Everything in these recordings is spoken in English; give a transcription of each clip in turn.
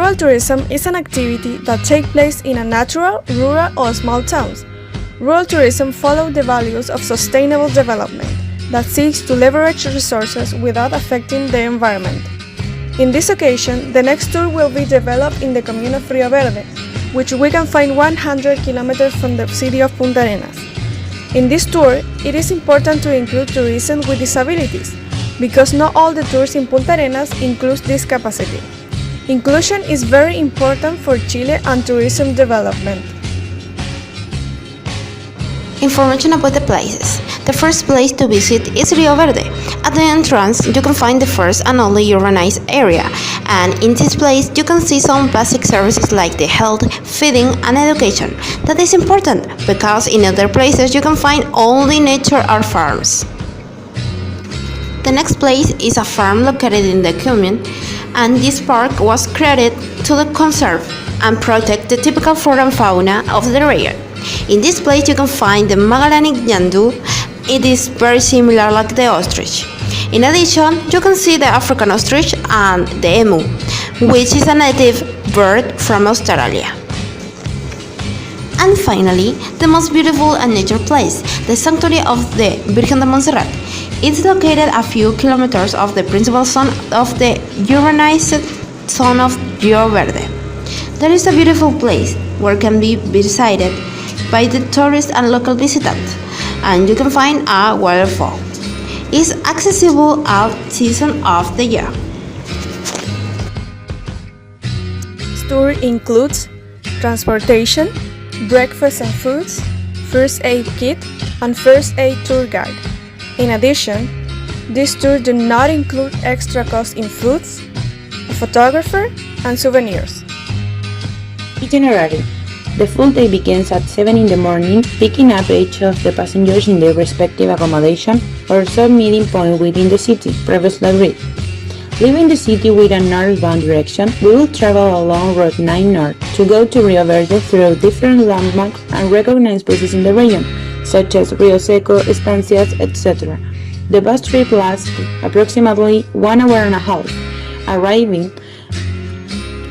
Rural tourism is an activity that takes place in a natural, rural, or small towns. Rural tourism follows the values of sustainable development that seeks to leverage resources without affecting the environment. In this occasion, the next tour will be developed in the commune of Rio Verde, which we can find 100 kilometers from the city of Punta Arenas. In this tour, it is important to include tourism with disabilities, because not all the tours in Punta Arenas include this capacity. Inclusion is very important for Chile and tourism development. Information about the places. The first place to visit is Rio Verde. At the entrance, you can find the first and only urbanized area, and in this place you can see some basic services like the health, feeding, and education. That is important because in other places you can find only nature or farms. The next place is a farm located in the commune, and this park was created to conserve and protect the typical flora and fauna of the region. In this place you can find the Magellanic Nyandu. It is very similar like the ostrich. In addition, you can see the African ostrich and the emu, which is a native bird from Australia. And finally, the most beautiful and nature place, the sanctuary of the Virgen de Montserrat. It's located a few kilometers off the principal zone of the urbanized zone of Rio Verde. There is a beautiful place where can be visited by the tourists and local visitors, and you can find a waterfall. It's accessible all season of the year. This tour includes transportation, breakfast and foods, first aid kit, and first aid tour guide. In addition, this tour does not include extra costs in foods, a photographer, and souvenirs. Itinerary. The full day begins at 7 in the morning, picking up each of the passengers in their respective accommodation or sub-meeting point within the city, previously agreed. Leaving the city with a northbound direction, we will travel along Route 9 North to go to Rio Verde through different landmarks and recognized places in the region, such as Rio Seco, Estancias, etc. The bus trip lasts approximately 1 hour and a half, arriving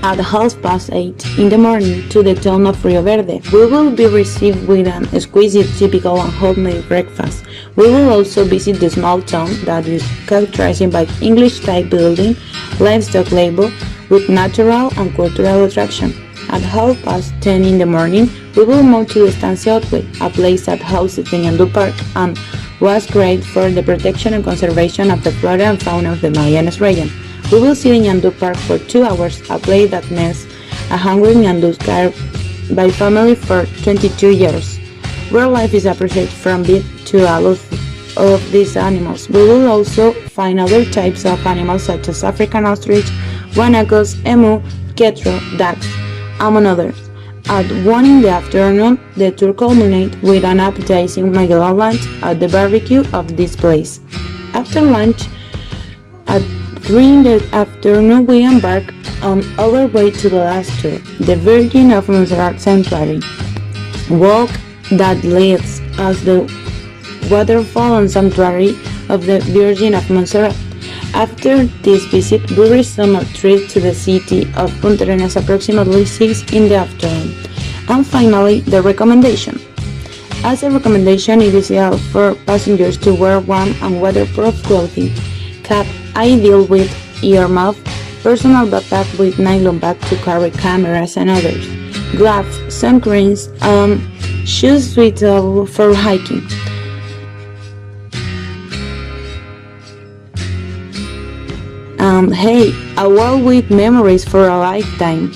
at 8:30 in the morning to the town of Rio Verde. We will be received with an exquisite, typical and homemade breakfast. We will also visit the small town that is characterized by English-type building, livestock labor, with natural and cultural attraction. At 10:30 in the morning, we will move to the Estancia Otway, a place that houses the Ñandú Park and was created for the protection and conservation of the flora and fauna of the Magallanes region. We will see the Ñandú Park for 2 hours, a place that nests 100 Ñandús cared by family for 22 years. Where life is appreciated from bit to a lot of these animals. We will also find other types of animals such as African ostrich, guanacos, emu, quetzal, ducks, among others. At 1 in the afternoon, the tour culminates with an appetizing Magellan lunch at the barbecue of this place. After lunch, at 3 in the afternoon, we embark on our way to the last tour, the Virgin of Montserrat Sanctuary, walk that leads us the waterfall and sanctuary of the Virgin of Montserrat. After this visit, we resume our trip to the city of Punta Arenas approximately 6 in the afternoon. And finally, the recommendation. As a recommendation, it is ideal for passengers to wear warm and waterproof clothing, cap ideal with earmuff, personal backpack with nylon bag to carry cameras and others, gloves, sunscreens, shoes suitable for hiking. Hey, a wall with memories for a lifetime.